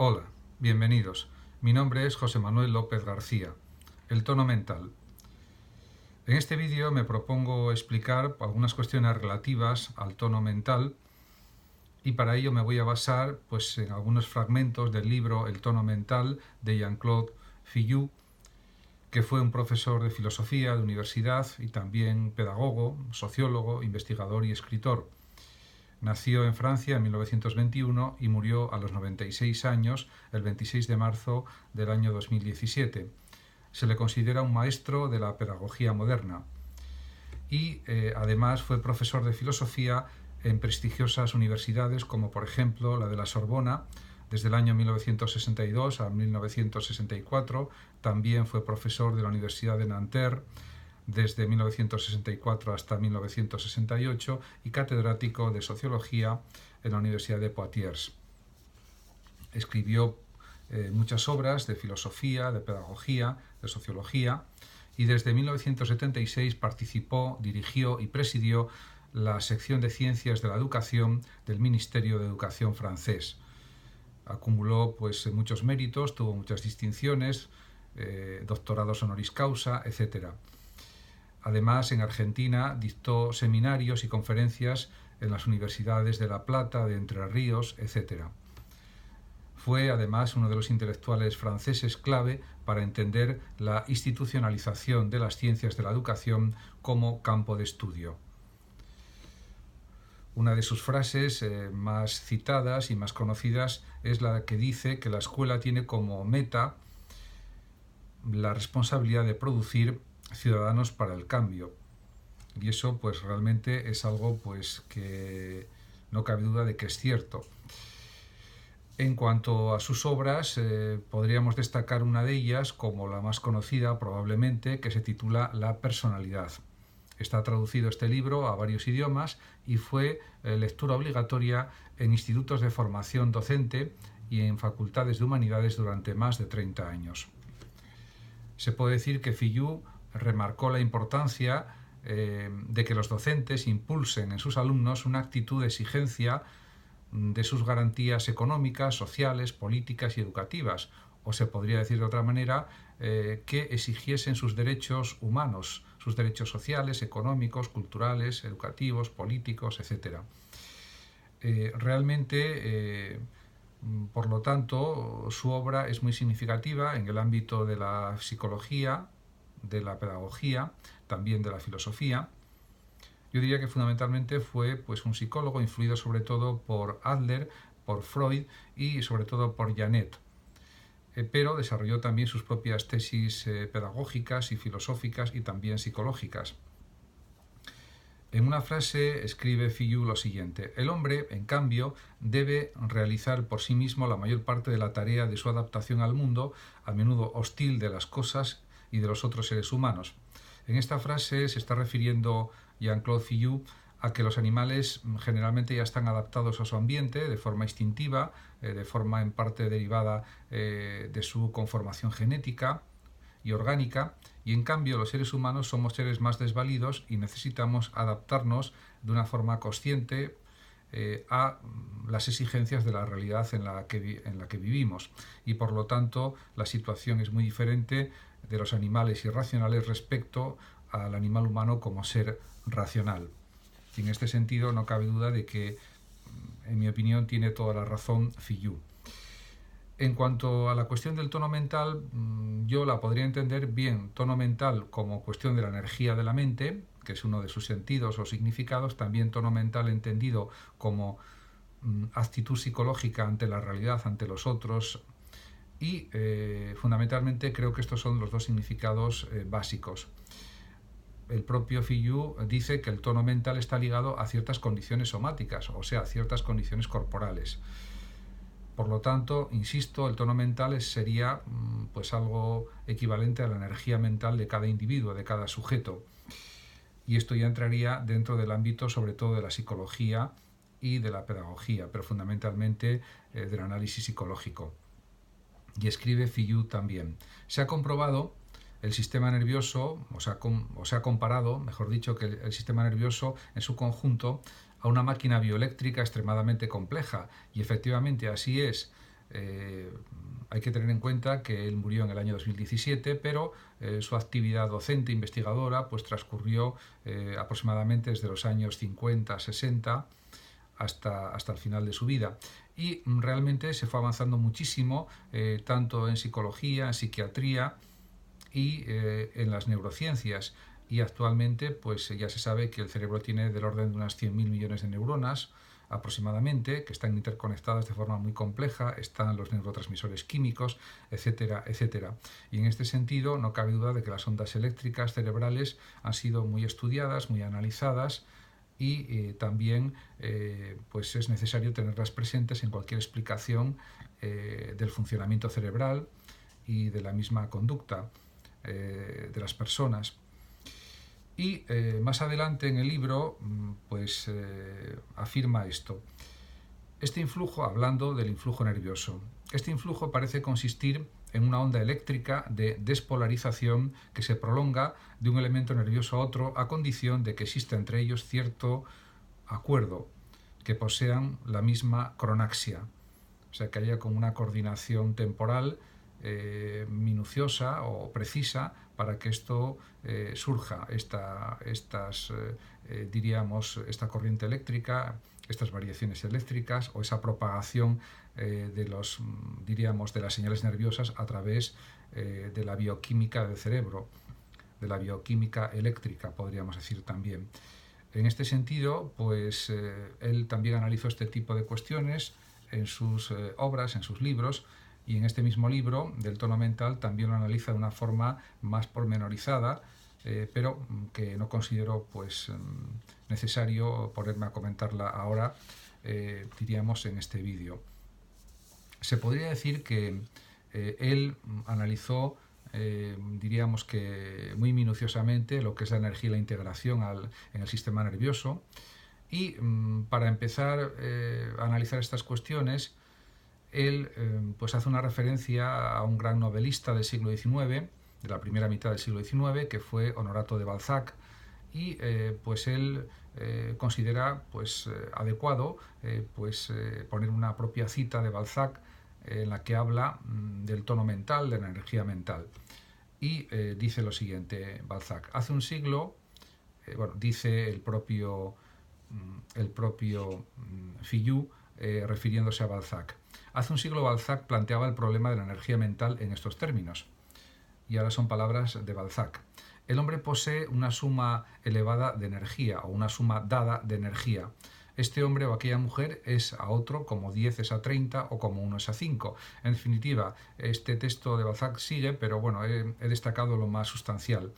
Hola, bienvenidos. Mi nombre es José Manuel López García. El tono mental. En este vídeo me propongo explicar algunas cuestiones relativas al tono mental y para ello me voy a basar en algunos fragmentos del libro El tono mental de Jean-Claude Fillou, que fue un profesor de filosofía de universidad y también pedagogo, sociólogo, investigador y escritor. Nació en Francia en 1921 y murió a los 96 años el 26 de marzo del año 2017. Se le considera un maestro de la pedagogía moderna y además fue profesor de filosofía en prestigiosas universidades como por ejemplo la de la Sorbona desde el año 1962 a 1964. También fue profesor de la Universidad de Nanterre desde 1964 hasta 1968 y catedrático de Sociología en la Universidad de Poitiers. Escribió muchas obras de filosofía, de pedagogía, de sociología y desde 1976 participó, dirigió y presidió la sección de Ciencias de la Educación del Ministerio de Educación francés. Acumuló muchos méritos, tuvo muchas distinciones, doctorados honoris causa, etc. Además, en Argentina dictó seminarios y conferencias en las universidades de La Plata, de Entre Ríos, etc. Fue además uno de los intelectuales franceses clave para entender la institucionalización de las ciencias de la educación como campo de estudio. Una de sus frases más citadas y más conocidas es la que dice que la escuela tiene como meta la responsabilidad de producir ciudadanos para el cambio. Y eso realmente es algo que no cabe duda de que es cierto. En cuanto a sus obras, podríamos destacar una de ellas como la más conocida probablemente, que se titula La personalidad. Está traducido este libro a varios idiomas y fue lectura obligatoria en institutos de formación docente y en facultades de humanidades durante más de 30 años. Se puede decir que Fillou remarcó la importancia de que los docentes impulsen en sus alumnos una actitud de exigencia de sus garantías económicas, sociales, políticas y educativas, o se podría decir de otra manera, que exigiesen sus derechos humanos, sus derechos sociales, económicos, culturales, educativos, políticos, etc. Realmente, por lo tanto, su obra es muy significativa en el ámbito de la psicología, de la pedagogía, también de la filosofía. Yo diría que fundamentalmente fue un psicólogo influido sobre todo por Adler, por Freud y sobre todo por Janet. Pero desarrolló también sus propias tesis pedagógicas y filosóficas y también psicológicas. En una frase escribe Fillou lo siguiente: el hombre, en cambio, debe realizar por sí mismo la mayor parte de la tarea de su adaptación al mundo, a menudo hostil de las cosas y de los otros seres humanos. En esta frase se está refiriendo Jean-Claude Fillou a que los animales generalmente ya están adaptados a su ambiente de forma instintiva, de forma en parte derivada de su conformación genética y orgánica, y en cambio los seres humanos somos seres más desvalidos y necesitamos adaptarnos de una forma consciente a las exigencias de la realidad en la que vivimos, y por lo tanto la situación es muy diferente de los animales irracionales respecto al animal humano como ser racional. Y en este sentido no cabe duda de que, en mi opinión, tiene toda la razón Fillou. En cuanto a la cuestión del tono mental, yo la podría entender bien, tono mental como cuestión de la energía de la mente, que es uno de sus sentidos o significados, también tono mental entendido como actitud psicológica ante la realidad, ante los otros, y fundamentalmente creo que estos son los dos significados básicos. El propio Fillou dice que el tono mental está ligado a ciertas condiciones somáticas, o sea, a ciertas condiciones corporales. Por lo tanto, insisto, el tono mental sería algo equivalente a la energía mental de cada individuo, de cada sujeto. Y esto ya entraría dentro del ámbito sobre todo de la psicología y de la pedagogía, pero fundamentalmente del análisis psicológico. Y escribe Fillou también: se ha comprobado el sistema nervioso, se ha comparado, mejor dicho, que el sistema nervioso en su conjunto a una máquina bioeléctrica extremadamente compleja, y efectivamente así es. Hay que tener en cuenta que él murió en el año 2017, pero su actividad docente investigadora pues transcurrió aproximadamente desde los años 50, 60 hasta el final de su vida. Y realmente se fue avanzando muchísimo, tanto en psicología, en psiquiatría y en las neurociencias. Y actualmente pues ya se sabe que el cerebro tiene del orden de unas 100.000 millones de neuronas aproximadamente, que están interconectadas de forma muy compleja, están los neurotransmisores químicos, etcétera, etcétera. Y en este sentido no cabe duda de que las ondas eléctricas cerebrales han sido muy estudiadas, muy analizadas, y también pues es necesario tenerlas presentes en cualquier explicación del funcionamiento cerebral y de la misma conducta de las personas. Y más adelante en el libro pues afirma esto. Este influjo, hablando del influjo nervioso, este influjo parece consistir en una onda eléctrica de despolarización que se prolonga de un elemento nervioso a otro a condición de que exista entre ellos cierto acuerdo, que posean la misma cronaxia, o sea, que haya como una coordinación temporal minuciosa o precisa para que esto surja, esta corriente eléctrica, estas variaciones eléctricas o esa propagación de las señales nerviosas a través de la bioquímica del cerebro, de la bioquímica eléctrica, podríamos decir también. En este sentido, pues él también analizó este tipo de cuestiones en sus obras, en sus libros, y en este mismo libro del tono mental también lo analiza de una forma más pormenorizada, pero que no considero pues necesario ponerme a comentarla ahora, diríamos, en este vídeo. Se podría decir que él analizó, diríamos que muy minuciosamente, lo que es la energía y la integración en el sistema nervioso, y para empezar a analizar estas cuestiones, él pues hace una referencia a un gran novelista del siglo XIX, de la primera mitad del siglo XIX, que fue Honorato de Balzac, y pues él considera pues adecuado poner una propia cita de Balzac en la que habla del tono mental, de la energía mental. Y dice lo siguiente Balzac: hace un siglo, dice el propio Fillou, refiriéndose a Balzac. Hace un siglo Balzac planteaba el problema de la energía mental en estos términos. Y ahora son palabras de Balzac. El hombre posee una suma elevada de energía o una suma dada de energía. Este hombre o aquella mujer es a otro como 10 es a 30 o como 1 es a 5. En definitiva, este texto de Balzac sigue, pero bueno, he destacado lo más sustancial.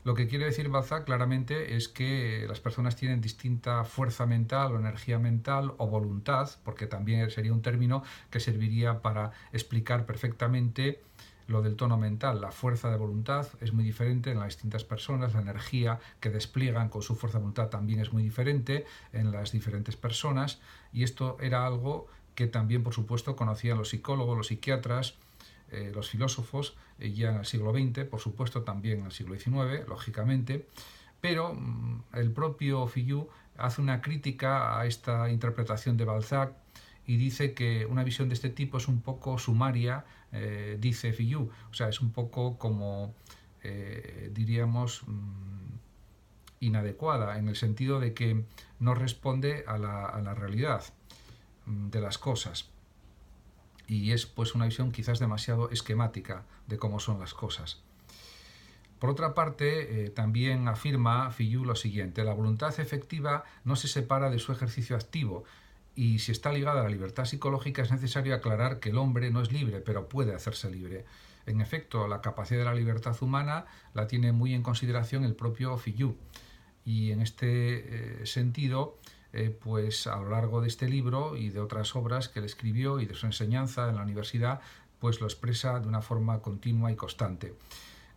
Lo que quiere decir Balzac claramente es que las personas tienen distinta fuerza mental o energía mental o voluntad, porque también sería un término que serviría para explicar perfectamente lo del tono mental. La fuerza de voluntad es muy diferente en las distintas personas, la energía que despliegan con su fuerza de voluntad también es muy diferente en las diferentes personas, y esto era algo que también, por supuesto, conocían los psicólogos, los psiquiatras, los filósofos, ya en el siglo XX, por supuesto también en el siglo XIX, lógicamente, pero el propio Fillou hace una crítica a esta interpretación de Balzac y dice que una visión de este tipo es un poco sumaria, dice Fillou, o sea, es un poco como, diríamos, inadecuada, en el sentido de que no responde a la realidad de las cosas. Y es pues una visión quizás demasiado esquemática de cómo son las cosas. Por otra parte, también afirma Fillou lo siguiente: la voluntad efectiva no se separa de su ejercicio activo, y si está ligada a la libertad psicológica es necesario aclarar que el hombre no es libre, pero puede hacerse libre. En efecto, la capacidad de la libertad humana la tiene muy en consideración el propio Fillou, y en este sentido, pues a lo largo de este libro y de otras obras que él escribió y de su enseñanza en la universidad, pues lo expresa de una forma continua y constante.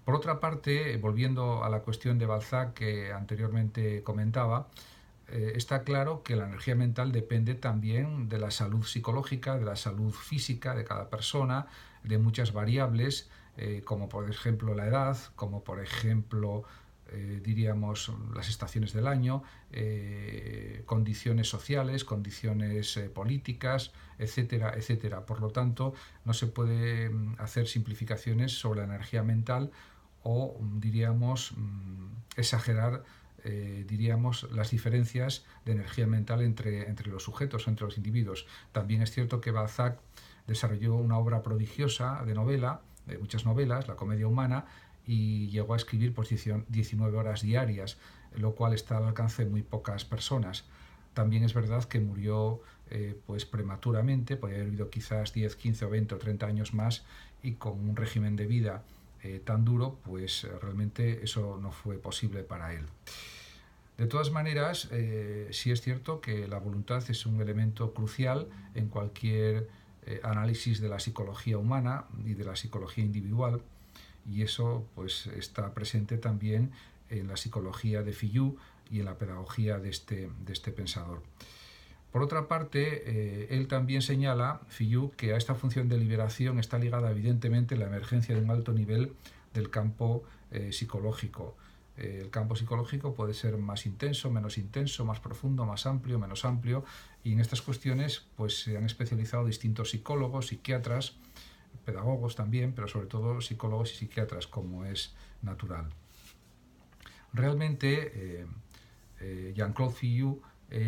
Por otra parte, volviendo a la cuestión de Balzac que anteriormente comentaba, está claro que la energía mental depende también de la salud psicológica, de la salud física de cada persona, de muchas variables, como por ejemplo la edad, como por ejemplo diríamos, las estaciones del año, condiciones sociales, condiciones políticas, etcétera, etcétera. Por lo tanto, no se puede hacer simplificaciones sobre la energía mental o, diríamos, exagerar, diríamos, las diferencias de energía mental entre los sujetos, entre los individuos. También es cierto que Balzac desarrolló una obra prodigiosa de novela, de muchas novelas, La comedia humana, y llegó a escribir por 19 horas diarias, lo cual está al alcance de muy pocas personas. También es verdad que murió pues prematuramente, podría haber vivido quizás 10, 15 o 20 o 30 años más, y con un régimen de vida tan duro, pues realmente eso no fue posible para él. De todas maneras, sí es cierto que la voluntad es un elemento crucial en cualquier análisis de la psicología humana y de la psicología individual, y eso pues está presente también en la psicología de Fillou y en la pedagogía de este pensador. Por otra parte, él también señala, Fillou, que a esta función de liberación está ligada evidentemente la emergencia de un alto nivel del campo psicológico. El campo psicológico puede ser más intenso, más profundo, más amplio, menos amplio, y en estas cuestiones pues se han especializado distintos psicólogos, psiquiatras, pedagogos también, pero sobre todo psicólogos y psiquiatras, como es natural. Realmente, Jean-Claude Fillou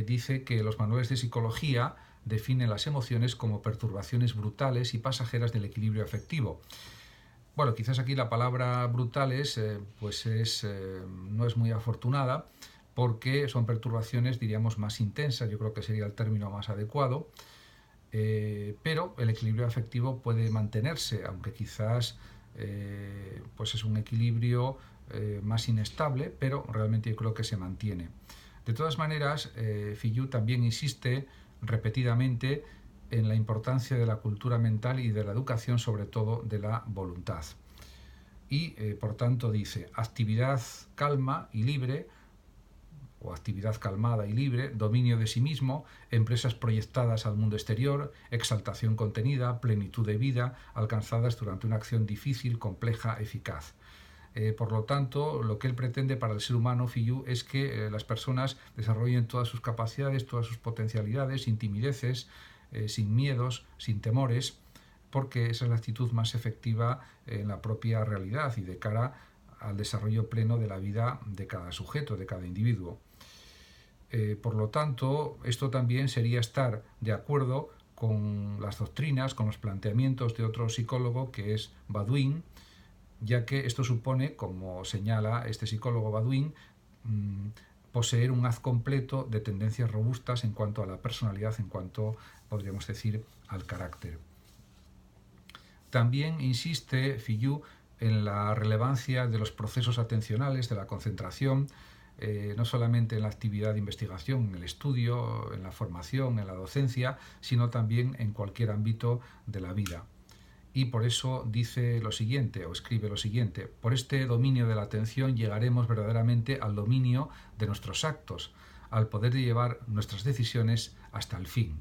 dice que los manuales de psicología definen las emociones como perturbaciones brutales y pasajeras del equilibrio afectivo. Bueno, quizás aquí la palabra brutales no es muy afortunada, porque son perturbaciones, diríamos, más intensas, yo creo que sería el término más adecuado, pero el equilibrio afectivo puede mantenerse, aunque quizás pues es un equilibrio más inestable, pero realmente yo creo que se mantiene. De todas maneras, Fillou también insiste repetidamente en la importancia de la cultura mental y de la educación, sobre todo de la voluntad. Y, por tanto, dice, actividad calma y libre, o actividad calmada y libre, dominio de sí mismo, empresas proyectadas al mundo exterior, exaltación contenida, plenitud de vida, alcanzadas durante una acción difícil, compleja, eficaz. Por lo tanto, lo que él pretende para el ser humano, Fillou, es que las personas desarrollen todas sus capacidades, todas sus potencialidades, sin timideces, sin miedos, sin temores, porque esa es la actitud más efectiva en la propia realidad y de cara al desarrollo pleno de la vida de cada sujeto, de cada individuo. Por lo tanto, esto también sería estar de acuerdo con las doctrinas, con los planteamientos de otro psicólogo que es Baudouin, ya que esto supone, como señala este psicólogo Baudouin, poseer un haz completo de tendencias robustas en cuanto a la personalidad, en cuanto, podríamos decir, al carácter. También insiste Fillou en la relevancia de los procesos atencionales, de la concentración, no solamente en la actividad de investigación, en el estudio, en la formación, en la docencia, sino también en cualquier ámbito de la vida. Y por eso dice lo siguiente, o escribe lo siguiente: por este dominio de la atención llegaremos verdaderamente al dominio de nuestros actos, al poder de llevar nuestras decisiones hasta el fin.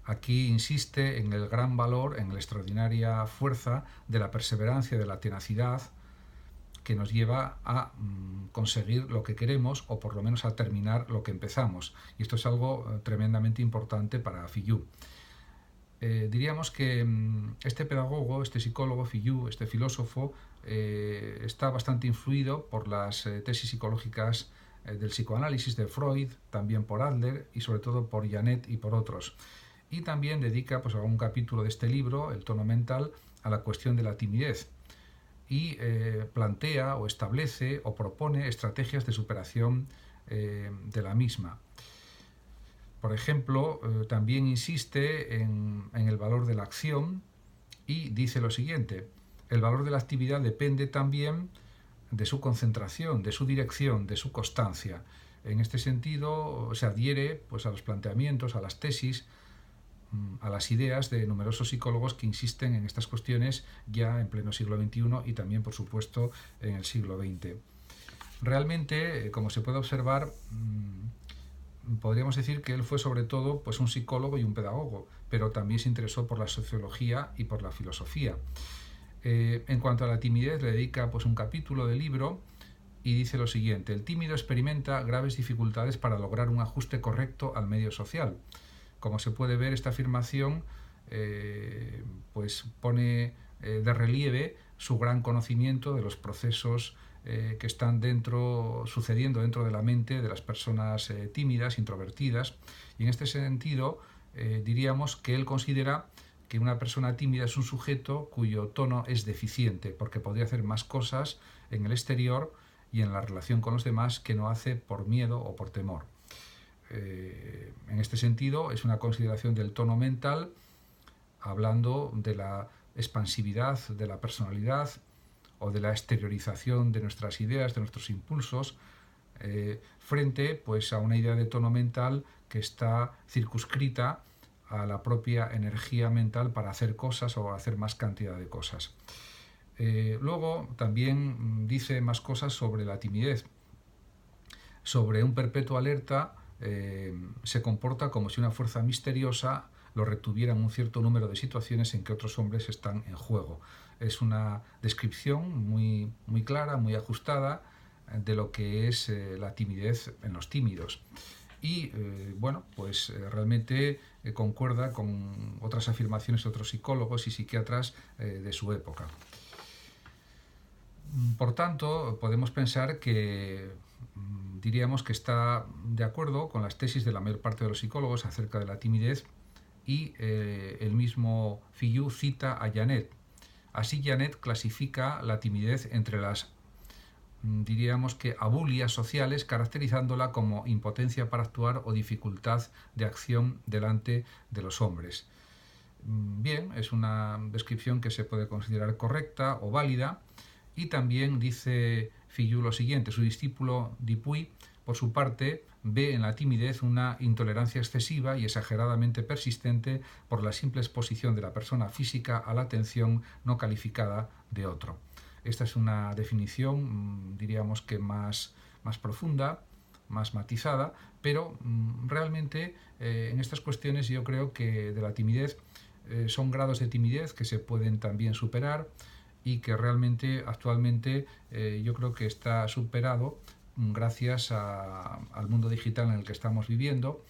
Aquí insiste en el gran valor, en la extraordinaria fuerza de la perseverancia, de la tenacidad, que nos lleva a conseguir lo que queremos, o por lo menos a terminar lo que empezamos. Y esto es algo tremendamente importante para Fillou. Diríamos que este pedagogo, este psicólogo Fillou, este filósofo, está bastante influido por las tesis psicológicas del psicoanálisis de Freud, también por Adler y sobre todo por Janet y por otros. Y también dedica pues, algún capítulo de este libro, El tono mental, a la cuestión de la timidez, y plantea o establece o propone estrategias de superación de la misma. Por ejemplo, también insiste en el valor de la acción y dice lo siguiente: el valor de la actividad depende también de su concentración, de su dirección, de su constancia. En este sentido, se adhiere pues, a los planteamientos, a las tesis, a las ideas de numerosos psicólogos que insisten en estas cuestiones ya en pleno siglo XXI y también, por supuesto, en el siglo XX. Realmente, como se puede observar, podríamos decir que él fue sobre todo pues, un psicólogo y un pedagogo, pero también se interesó por la sociología y por la filosofía. En cuanto a la timidez, le dedica pues, un capítulo del libro y dice lo siguiente: el tímido experimenta graves dificultades para lograr un ajuste correcto al medio social. Como se puede ver, esta afirmación pues pone de relieve su gran conocimiento de los procesos que están sucediendo dentro de la mente de las personas tímidas, introvertidas, y en este sentido diríamos que él considera que una persona tímida es un sujeto cuyo tono es deficiente, porque podría hacer más cosas en el exterior y en la relación con los demás que no hace por miedo o por temor. En este sentido, es una consideración del tono mental, hablando de la expansividad de la personalidad o de la exteriorización de nuestras ideas, de nuestros impulsos, frente pues, a una idea de tono mental que está circunscrita a la propia energía mental para hacer cosas o hacer más cantidad de cosas. Luego también dice más cosas sobre la timidez. Sobre un perpetuo alerta se comporta como si una fuerza misteriosa lo retuviera en un cierto número de situaciones en que otros hombres están en juego. Es una descripción muy clara, muy ajustada de lo que es la timidez en los tímidos. Y bueno, pues realmente concuerda con otras afirmaciones de otros psicólogos y psiquiatras de su época. Por tanto, podemos pensar que diríamos que está de acuerdo con las tesis de la mayor parte de los psicólogos acerca de la timidez, y el mismo Fillou cita a Janet. Así, Janet clasifica la timidez entre las, diríamos que, abulias sociales, caracterizándola como impotencia para actuar o dificultad de acción delante de los hombres. Bien, es una descripción que se puede considerar correcta o válida, y también dice Fillou lo siguiente: su discípulo Dupuy, por su parte, ve en la timidez una intolerancia excesiva y exageradamente persistente por la simple exposición de la persona física a la atención no calificada de otro. Esta es una definición, diríamos que más profunda, más matizada, pero realmente en estas cuestiones yo creo que de la timidez son grados de timidez que se pueden también superar, y que realmente actualmente yo creo que está superado gracias al mundo digital en el que estamos viviendo,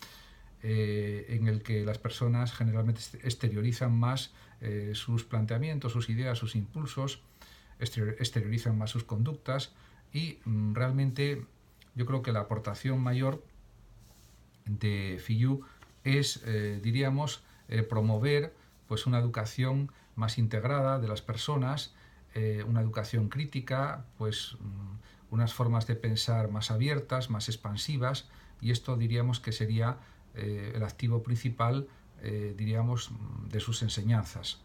en el que las personas generalmente exteriorizan más sus planteamientos, sus ideas, sus impulsos, exteriorizan más sus conductas, y realmente yo creo que la aportación mayor de Fillou es, diríamos, promover pues una educación más integrada de las personas, una educación crítica, pues unas formas de pensar más abiertas, más expansivas, y esto diríamos que sería el activo principal, diríamos, de sus enseñanzas.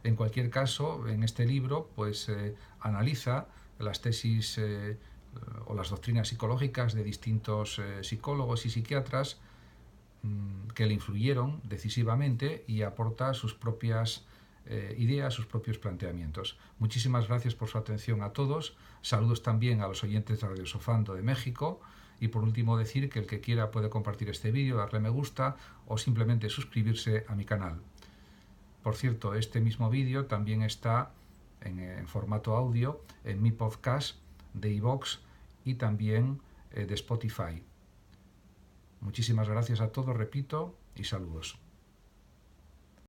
En cualquier caso, en este libro pues analiza las tesis o las doctrinas psicológicas de distintos psicólogos y psiquiatras que le influyeron decisivamente, y aporta sus propias ideas, sus propios planteamientos. Muchísimas gracias por su atención a todos. Saludos también a los oyentes de Radio Sofando de México. Y por último decir que el que quiera puede compartir este vídeo, darle me gusta o simplemente suscribirse a mi canal. Por cierto, este mismo vídeo también está en formato audio en mi podcast de iVoox y también de Spotify. Muchísimas gracias a todos, repito, y saludos.